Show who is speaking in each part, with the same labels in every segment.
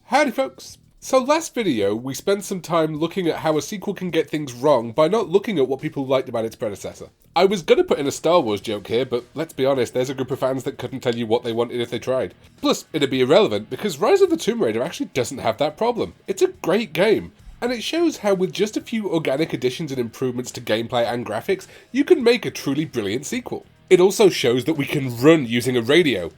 Speaker 1: Howdy folks! So last video, we spent some time looking at how a sequel can get things wrong by not looking at what people liked about its predecessor. I was gonna put in a Star Wars joke here, but let's be honest, there's a group of fans that couldn't tell you what they wanted if they tried. Plus, it'd be irrelevant, because Rise of the Tomb Raider actually doesn't have that problem. It's a great game, and it shows how with just a few organic additions and improvements to gameplay and graphics, you can make a truly brilliant sequel. It also shows that we can run using a radio.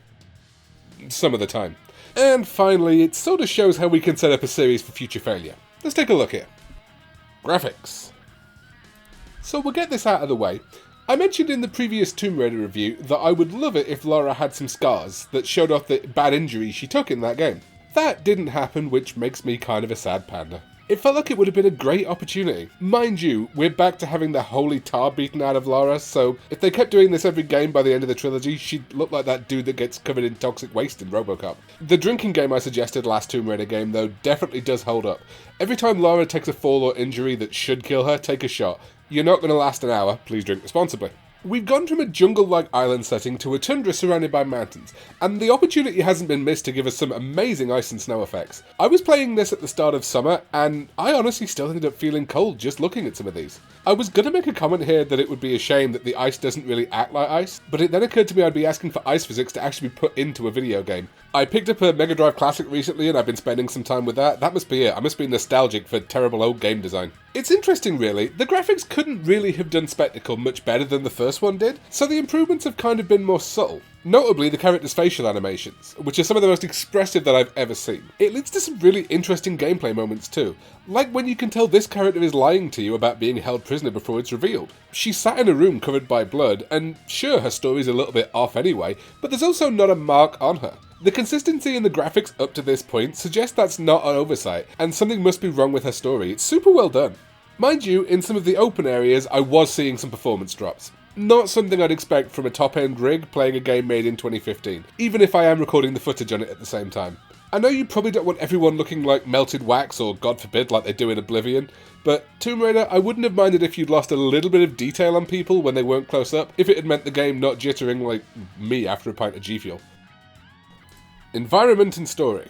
Speaker 1: Some of the time. And finally, it sort of shows how we can set up a series for future failure. Let's take a look here. Graphics. So we'll get this out of the way. I mentioned in the previous Tomb Raider review that I would love it if Lara had some scars that showed off the bad injuries she took in that game. That didn't happen, which makes me kind of a sad panda. It felt like it would have been a great opportunity. Mind you, we're back to having the holy tar beaten out of Lara, so if they kept doing this every game by the end of the trilogy, she'd look like that dude that gets covered in toxic waste in RoboCop. The drinking game I suggested last Tomb Raider game, though, definitely does hold up. Every time Lara takes a fall or injury that should kill her, take a shot. You're not going to last an hour, please drink responsibly. We've gone from a jungle-like island setting to a tundra surrounded by mountains, and the opportunity hasn't been missed to give us some amazing ice and snow effects. I was playing this at the start of summer, and I honestly still ended up feeling cold just looking at some of these. I was going to make a comment here that it would be a shame that the ice doesn't really act like ice, but it then occurred to me I'd be asking for ice physics to actually be put into a video game. I picked up a Mega Drive Classic recently and I've been spending some time with that. That must be it. I must be nostalgic for terrible old game design. It's interesting really, the graphics couldn't really have done Spectacle much better than the first one did, so the improvements have kind of been more subtle. Notably the characters' facial animations, which are some of the most expressive that I've ever seen. It leads to some really interesting gameplay moments too, like when you can tell this character is lying to you about being held prisoner before it's revealed. She's sat in a room covered by blood, and sure her story's a little bit off anyway, but there's also not a mark on her. The consistency in the graphics up to this point suggests that's not an oversight, and something must be wrong with her story. It's super well done. Mind you, in some of the open areas I was seeing some performance drops. Not something I'd expect from a top-end rig playing a game made in 2015, even if I am recording the footage on it at the same time. I know you probably don't want everyone looking like melted wax or, God forbid, like they do in Oblivion, but Tomb Raider, I wouldn't have minded if you'd lost a little bit of detail on people when they weren't close up, if it had meant the game not jittering like me after a pint of G Fuel. Environment and story.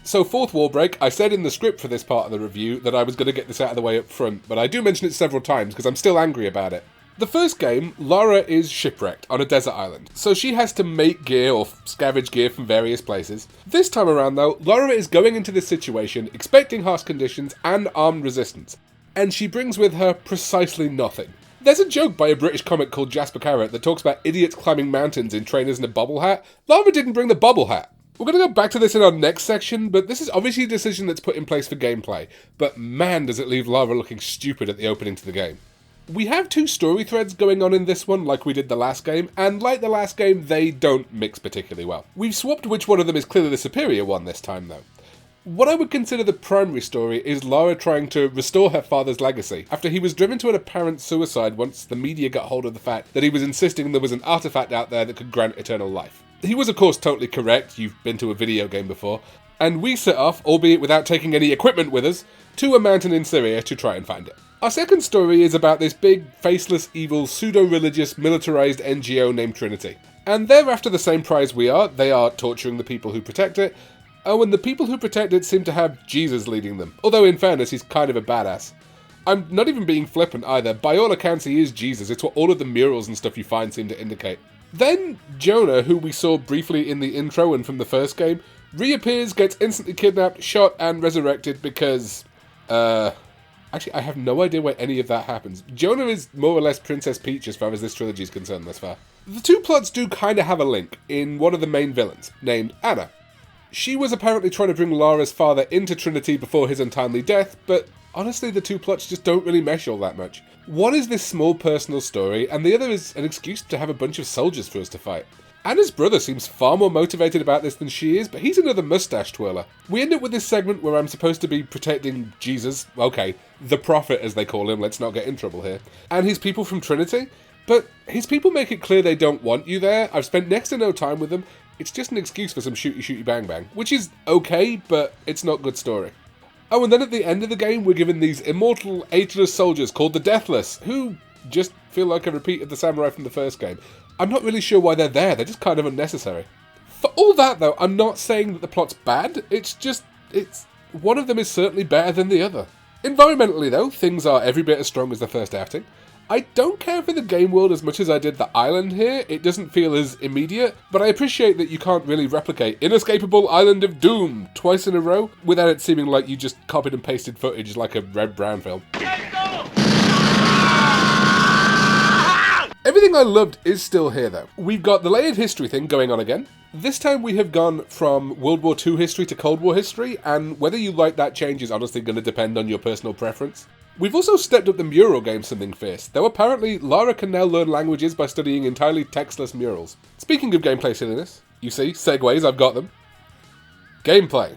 Speaker 1: So fourth wall break, I said in the script for this part of the review that I was going to get this out of the way up front, but I do mention it several times because I'm still angry about it. The first game, Lara is shipwrecked on a desert island, so she has to make gear or scavenge gear from various places. This time around though, Lara is going into this situation expecting harsh conditions and armed resistance, and she brings with her precisely nothing. There's a joke by a British comic called Jasper Carrot that talks about idiots climbing mountains in trainers and a bobble hat. Lara didn't bring the bobble hat. We're going to go back to this in our next section, but this is obviously a decision that's put in place for gameplay, but man does it leave Lara looking stupid at the opening to the game. We have two story threads going on in this one like we did the last game, and like the last game, they don't mix particularly well. We've swapped which one of them is clearly the superior one this time though. What I would consider the primary story is Lara trying to restore her father's legacy, after he was driven to an apparent suicide once the media got hold of the fact that he was insisting there was an artifact out there that could grant eternal life. He was of course totally correct, you've been to a video game before, and we set off, albeit without taking any equipment with us, to a mountain in Syria to try and find it. Our second story is about this big, faceless, evil, pseudo-religious, militarized NGO named Trinity. And they're after the same prize we are, they are torturing the people who protect it. Oh, and the people who protect it seem to have Jesus leading them, although in fairness he's kind of a badass. I'm not even being flippant either, by all accounts he is Jesus, it's what all of the murals and stuff you find seem to indicate. Then Jonah, who we saw briefly in the intro and from the first game, reappears, gets instantly kidnapped, shot and resurrected because... Actually, I have no idea why any of that happens. Jonah is more or less Princess Peach as far as this trilogy is concerned thus far. The two plots do kind of have a link in one of the main villains, named Anna. She was apparently trying to bring Lara's father into Trinity before his untimely death, but honestly the two plots just don't really mesh all that much. One is this small personal story, and the other is an excuse to have a bunch of soldiers for us to fight. Anna's brother seems far more motivated about this than she is, but he's another mustache twirler. We end up with this segment where I'm supposed to be protecting Jesus, okay, the prophet as they call him, let's not get in trouble here, and his people from Trinity, but his people make it clear they don't want you there. I've spent next to no time with them. It's just an excuse for some shooty bang bang, which is okay, but it's not good story. Oh, and then at the end of the game, we're given these immortal, ageless soldiers called the Deathless, who just feel like a repeat of the samurai from the first game. I'm not really sure why they're there just kind of unnecessary. For all that though, I'm not saying that the plot's bad, it's just one of them is certainly better than the other. Environmentally though, things are every bit as strong as the first outing. I don't care for the game world as much as I did the island here. It doesn't feel as immediate, but I appreciate that you can't really replicate Inescapable Island of Doom twice in a row without it seeming like you just copied and pasted footage like a Red Brown film. Everything I loved is still here though. We've got the layered history thing going on again. This time we have gone from World War II history to Cold War history, and whether you like that change is honestly going to depend on your personal preference. We've also stepped up the mural game something fierce, though apparently Lara can now learn languages by studying entirely textless murals. Speaking of gameplay silliness, you see, segues, I've got them. Gameplay.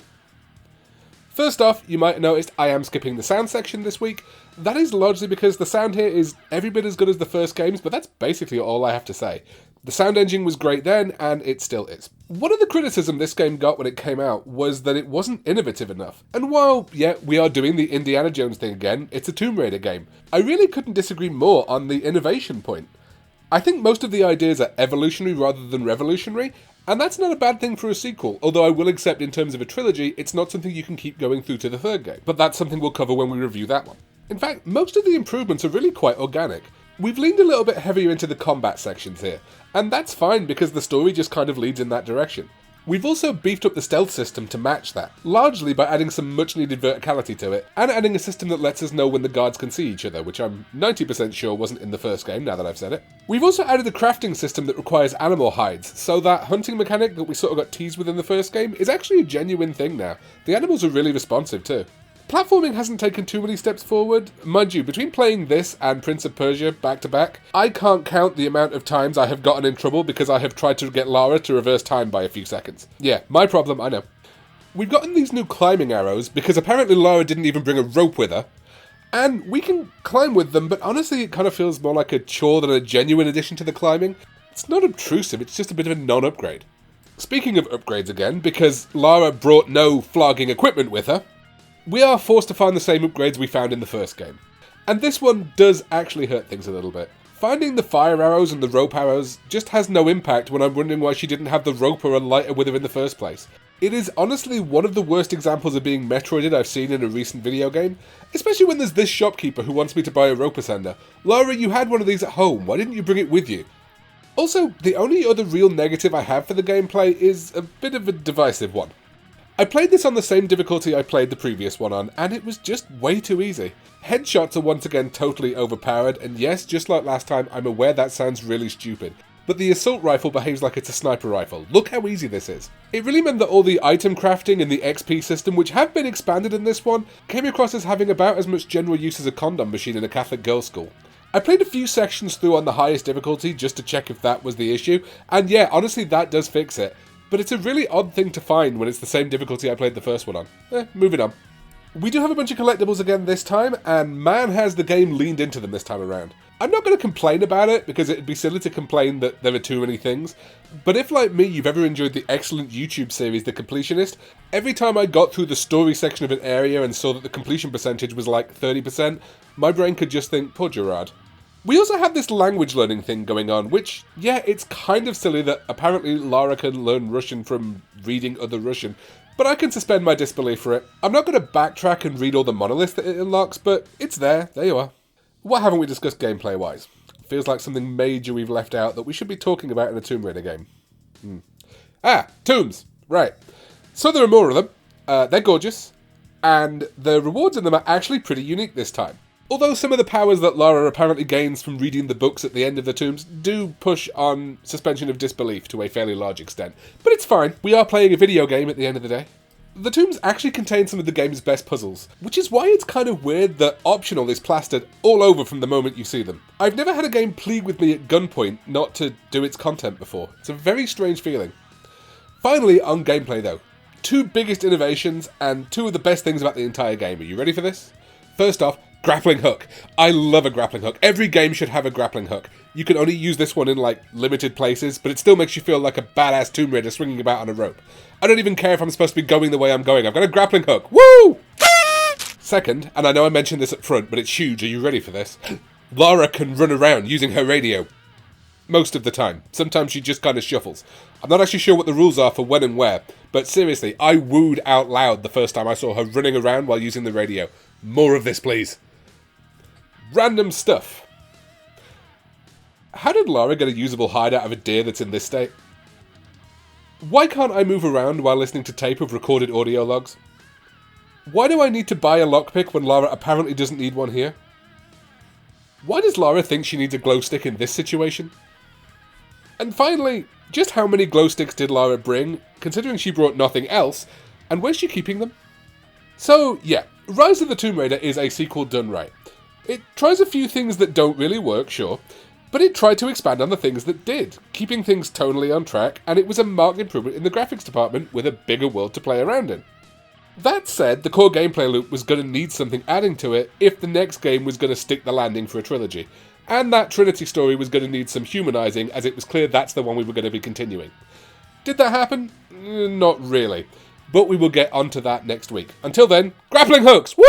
Speaker 1: First off, you might have noticed I am skipping the sound section this week. That is largely because the sound here is every bit as good as the first games, but that's basically all I have to say. The sound engine was great then, and it still is. One of the criticism this game got when it came out was that it wasn't innovative enough. And while, yeah, we are doing the Indiana Jones thing again, it's a Tomb Raider game. I really couldn't disagree more on the innovation point. I think most of the ideas are evolutionary rather than revolutionary, and that's not a bad thing for a sequel, although I will accept in terms of a trilogy, it's not something you can keep going through to the third game. But that's something we'll cover when we review that one. In fact, most of the improvements are really quite organic. We've leaned a little bit heavier into the combat sections here, and that's fine because the story just kind of leads in that direction. We've also beefed up the stealth system to match that, largely by adding some much needed verticality to it, and adding a system that lets us know when the guards can see each other, which I'm 90% sure wasn't in the first game, now that I've said it. We've also added a crafting system that requires animal hides, so that hunting mechanic that we sort of got teased with in the first game is actually a genuine thing now. The animals are really responsive too. Platforming hasn't taken too many steps forward. Mind you, between playing this and Prince of Persia back to back, I can't count the amount of times I have gotten in trouble because I have tried to get Lara to reverse time by a few seconds. Yeah, my problem, I know. We've gotten these new climbing arrows because apparently Lara didn't even bring a rope with her, and we can climb with them, but honestly it kind of feels more like a chore than a genuine addition to the climbing. It's not obtrusive, it's just a bit of a non-upgrade. Speaking of upgrades again, because Lara brought no flogging equipment with her, we are forced to find the same upgrades we found in the first game. And this one does actually hurt things a little bit. Finding the fire arrows and the rope arrows just has no impact when I'm wondering why she didn't have the rope or a lighter with her in the first place. It is honestly one of the worst examples of being Metroided I've seen in a recent video game, especially when there's this shopkeeper who wants me to buy a rope ascender. Lara, you had one of these at home, why didn't you bring it with you? Also, the only other real negative I have for the gameplay is a bit of a divisive one. I played this on the same difficulty I played the previous one on, and it was just way too easy. Headshots are once again totally overpowered, and yes, just like last time, I'm aware that sounds really stupid. But the assault rifle behaves like it's a sniper rifle. Look how easy this is. It really meant that all the item crafting and the XP system, which have been expanded in this one, came across as having about as much general use as a condom machine in a Catholic girls' school. I played a few sections through on the highest difficulty just to check if that was the issue, and yeah, honestly that does fix it. But it's a really odd thing to find when it's the same difficulty I played the first one on. Moving on. We do have a bunch of collectibles again this time, and man has the game leaned into them this time around. I'm not going to complain about it, because it'd be silly to complain that there are too many things, but if like me you've ever enjoyed the excellent YouTube series The Completionist, every time I got through the story section of an area and saw that the completion percentage was like 30%, my brain could just think, poor Gerard. We also have this language learning thing going on, which, yeah, it's kind of silly that apparently Lara can learn Russian from reading other Russian, but I can suspend my disbelief for it. I'm not going to backtrack and read all the monoliths that it unlocks, but it's there you are. What haven't we discussed gameplay-wise? Feels like something major we've left out that we should be talking about in a Tomb Raider game. Tombs! Right. So there are more of them, they're gorgeous, and the rewards in them are actually pretty unique this time. Although some of the powers that Lara apparently gains from reading the books at the end of the tombs do push on suspension of disbelief to a fairly large extent. But it's fine, we are playing a video game at the end of the day. The tombs actually contain some of the game's best puzzles, which is why it's kind of weird that optional is plastered all over from the moment you see them. I've never had a game plead with me at gunpoint not to do its content before. It's a very strange feeling. Finally, on gameplay though. Two biggest innovations and two of the best things about the entire game. Are you ready for this? First off, grappling hook. I love a grappling hook. Every game should have a grappling hook. You can only use this one in like limited places, but it still makes you feel like a badass Tomb Raider swinging about on a rope. I don't even care if I'm supposed to be going the way I'm going. I've got a grappling hook. Woo! Second, and I know I mentioned this up front, but it's huge. Are you ready for this? Lara can run around using her radio. most of the time. Sometimes she just kind of shuffles. I'm not actually sure what the rules are for when and where, but seriously, I wooed out loud the first time I saw her running around while using the radio. More of this, please. Random stuff. How did Lara get a usable hide out of a deer that's in this state? Why can't I move around while listening to tape of recorded audio logs? Why do I need to buy a lockpick when Lara apparently doesn't need one here? Why does Lara think she needs a glow stick in this situation? And finally, just how many glow sticks did Lara bring, considering she brought nothing else, and where's she keeping them? So, yeah, Rise of the Tomb Raider is a sequel done right. It tries a few things that don't really work, sure, but it tried to expand on the things that did, keeping things tonally on track, and it was a marked improvement in the graphics department with a bigger world to play around in. That said, the core gameplay loop was going to need something adding to it if the next game was going to stick the landing for a trilogy, and that Trinity story was going to need some humanizing, as it was clear that's the one we were going to be continuing. Did that happen? Not really, but we will get onto that next week. Until then, grappling hooks! Woo!